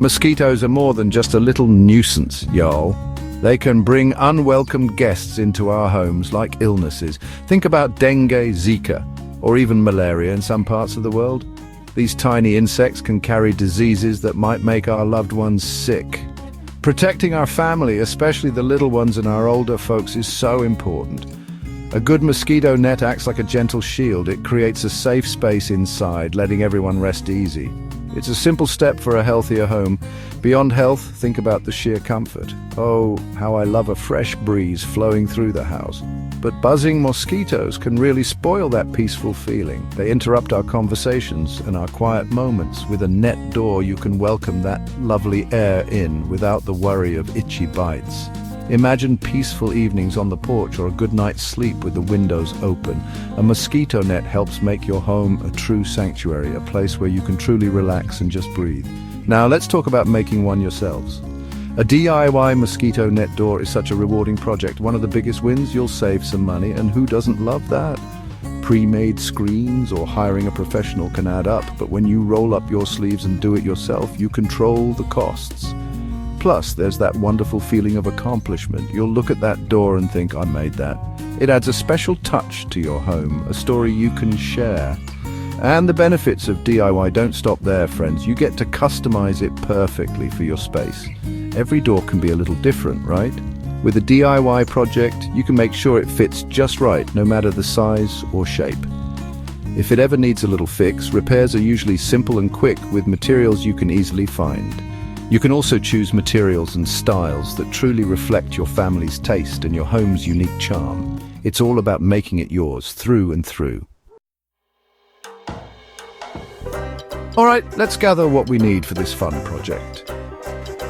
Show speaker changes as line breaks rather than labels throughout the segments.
Mosquitoes are more than just a little nuisance, y'all. They can bring unwelcome guests into our homes like illnesses. Think about dengue, Zika, or even malaria in some parts of the world. These tiny insects can carry diseases that might make our loved ones sick. Protecting our family, especially the little ones and our older folks, is so important. A good mosquito net acts like a gentle shield. It creates a safe space inside, letting everyone rest easy. It's a simple step for a healthier home. Beyond health, think about the sheer comfort. Oh, how I love a fresh breeze flowing through the house. But buzzing mosquitoes can really spoil that peaceful feeling. They interrupt our conversations and our quiet moments. With a net door, you can welcome that lovely air in without the worry of itchy bites. Imagine peaceful evenings on the porch or a good night's sleep with the windows open. A mosquito net helps make your home a true sanctuary, a place where you can truly relax and just breathe. Now let's talk about making one yourselves. A DIY mosquito net door is such a rewarding project. One of the biggest wins, you'll save some money, and who doesn't love that? Pre-made screens or hiring a professional can add up, but when you roll up your sleeves and do it yourself, you control the costs. Plus, there's that wonderful feeling of accomplishment. You'll look at that door and think, I made that. It adds a special touch to your home, a story you can share. And the benefits of DIY don't stop there, friends. You get to customize it perfectly for your space. Every door can be a little different, right? With a DIY project, you can make sure it fits just right, no matter the size or shape. If it ever needs a little fix, repairs are usually simple and quick with materials you can easily find. You can also choose materials and styles that truly reflect your family's taste and your home's unique charm. It's all about making it yours through and through. All right, let's gather what we need for this fun project.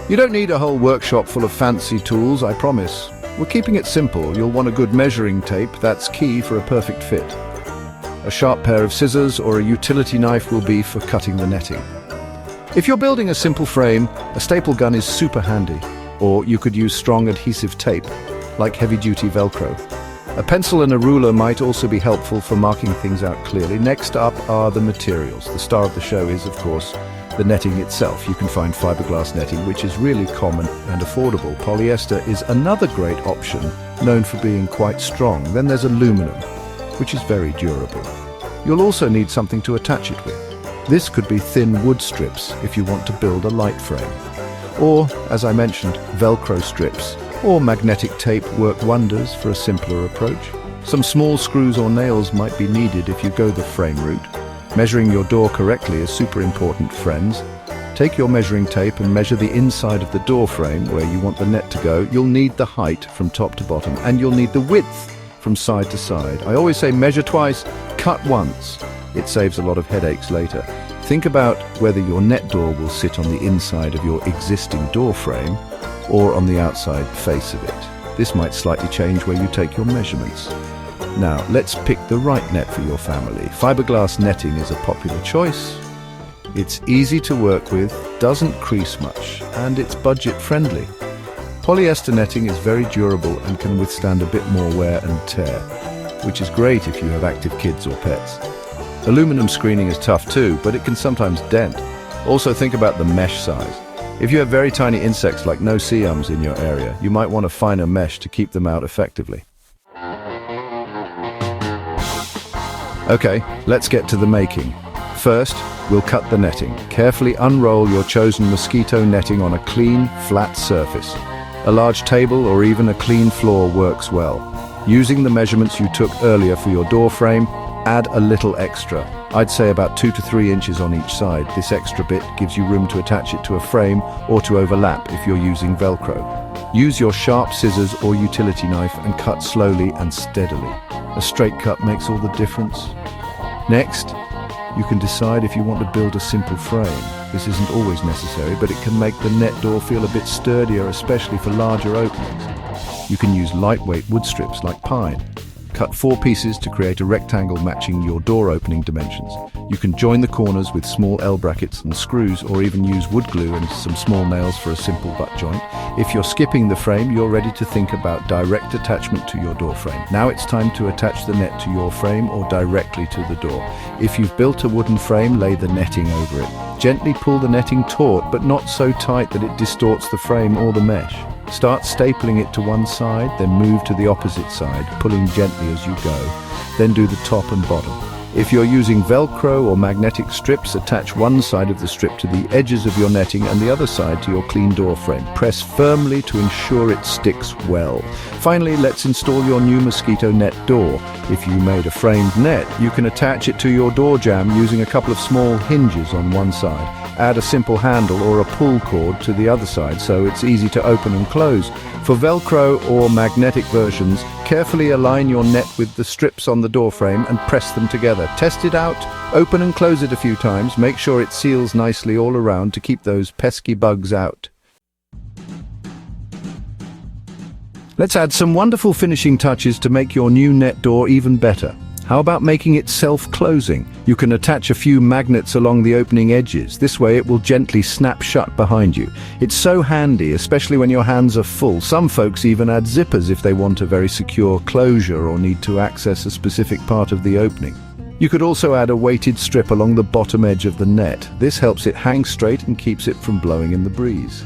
You don't need a whole workshop full of fancy tools, I promise. We're keeping it simple. You'll want a good measuring tape, that's key for a perfect fit. A sharp pair of scissors or a utility knife will be for cutting the netting. If you're building a simple frame, a staple gun is super handy, or you could use strong adhesive tape, like heavy-duty Velcro. A pencil and a ruler might also be helpful for marking things out clearly. Next up are the materials. The star of the show is, of course, the netting itself. You can find fiberglass netting, which is really common and affordable. Polyester is another great option, known for being quite strong. Then there's aluminum, which is very durable. You'll also need something to attach it with. This could be thin wood strips if you want to build a light frame. Or, as I mentioned, Velcro strips or magnetic tape work wonders for a simpler approach. Some small screws or nails might be needed if you go the frame route. Measuring your door correctly is super important, friends. Take your measuring tape and measure the inside of the door frame where you want the net to go. You'll need the height from top to bottom, and you'll need the width from side to side. I always say measure twice, cut once. It saves a lot of headaches later. Think about whether your net door will sit on the inside of your existing door frame or on the outside face of it. This might slightly change where you take your measurements. Now, let's pick the right net for your family. Fiberglass netting is a popular choice. It's easy to work with, doesn't crease much, and it's budget-friendly. Polyester netting is very durable and can withstand a bit more wear and tear, which is great if you have active kids or pets. Aluminum screening is tough too, but it can sometimes dent. Also think about the mesh size. If you have very tiny insects like no-see-ums in your area, you might want a finer mesh to keep them out effectively. Okay, let's get to the making. First, we'll cut the netting. Carefully unroll your chosen mosquito netting on a clean, flat surface. A large table or even a clean floor works well. Using the measurements you took earlier for your door frame, add a little extra. I'd say about 2 to 3 inches on each side. This extra bit gives you room to attach it to a frame or to overlap if you're using Velcro. Use your sharp scissors or utility knife and cut slowly and steadily. A straight cut makes all the difference. Next, you can decide if you want to build a simple frame. This isn't always necessary, but it can make the net door feel a bit sturdier, especially for larger openings. You can use lightweight wood strips like pine. Cut 4 pieces to create a rectangle matching your door opening dimensions. You can join the corners with small L brackets and screws, or even use wood glue and some small nails for a simple butt joint. If you're skipping the frame, you're ready to think about direct attachment to your door frame. Now it's time to attach the net to your frame or directly to the door. If you've built a wooden frame, lay the netting over it. Gently pull the netting taut, but not so tight that it distorts the frame or the mesh. Start stapling it to one side, then move to the opposite side, pulling gently as you go. Then do the top and bottom. If you're using Velcro or magnetic strips, attach one side of the strip to the edges of your netting and the other side to your clean door frame. Press firmly to ensure it sticks well. Finally, let's install your new Mosquito net door. If you made a framed net, you can attach it to your door jamb using a couple of small hinges on one side. Add a simple handle or a pull cord to the other side so it's easy to open and close. For Velcro or magnetic versions, carefully align your net with the strips on the door frame and press them together. Test it out, open and close it a few times, make sure it seals nicely all around to keep those pesky bugs out. Let's add some wonderful finishing touches to make your new net door even better. How about making it self-closing? You can attach a few magnets along the opening edges. This way it will gently snap shut behind you. It's so handy, especially when your hands are full. Some folks even add zippers if they want a very secure closure or need to access a specific part of the opening. You could also add a weighted strip along the bottom edge of the net. This helps it hang straight and keeps it from blowing in the breeze.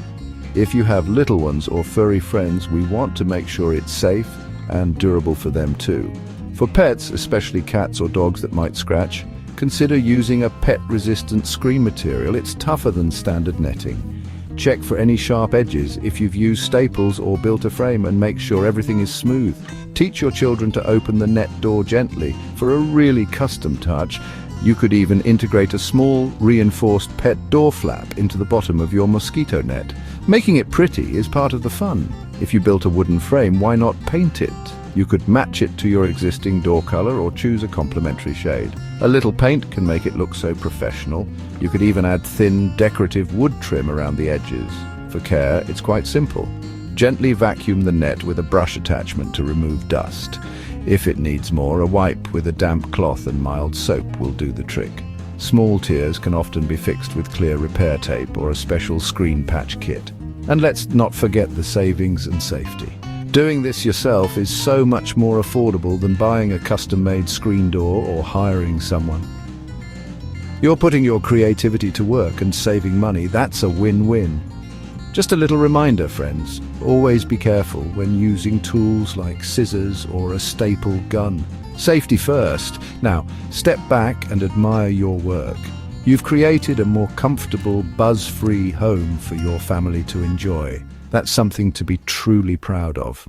If you have little ones or furry friends, we want to make sure it's safe and durable for them too. For pets, especially cats or dogs that might scratch, consider using a pet-resistant screen material. It's tougher than standard netting. Check for any sharp edges if you've used staples or built a frame, and make sure everything is smooth. Teach your children to open the net door gently. For a really custom touch, you could even integrate a small, reinforced pet door flap into the bottom of your mosquito net. Making it pretty is part of the fun. If you built a wooden frame, why not paint it? You could match it to your existing door color or choose a complementary shade. A little paint can make it look so professional. You could even add thin, decorative wood trim around the edges. For care, it's quite simple. Gently vacuum the net with a brush attachment to remove dust. If it needs more, a wipe with a damp cloth and mild soap will do the trick. Small tears can often be fixed with clear repair tape or a special screen patch kit. And let's not forget the savings and safety. Doing this yourself is so much more affordable than buying a custom-made screen door or hiring someone. You're putting your creativity to work and saving money. That's a win-win. Just a little reminder, friends, always be careful when using tools like scissors or a staple gun. Safety first. Now, step back and admire your work. You've created a more comfortable, buzz-free home for your family to enjoy. That's something to be truly proud of.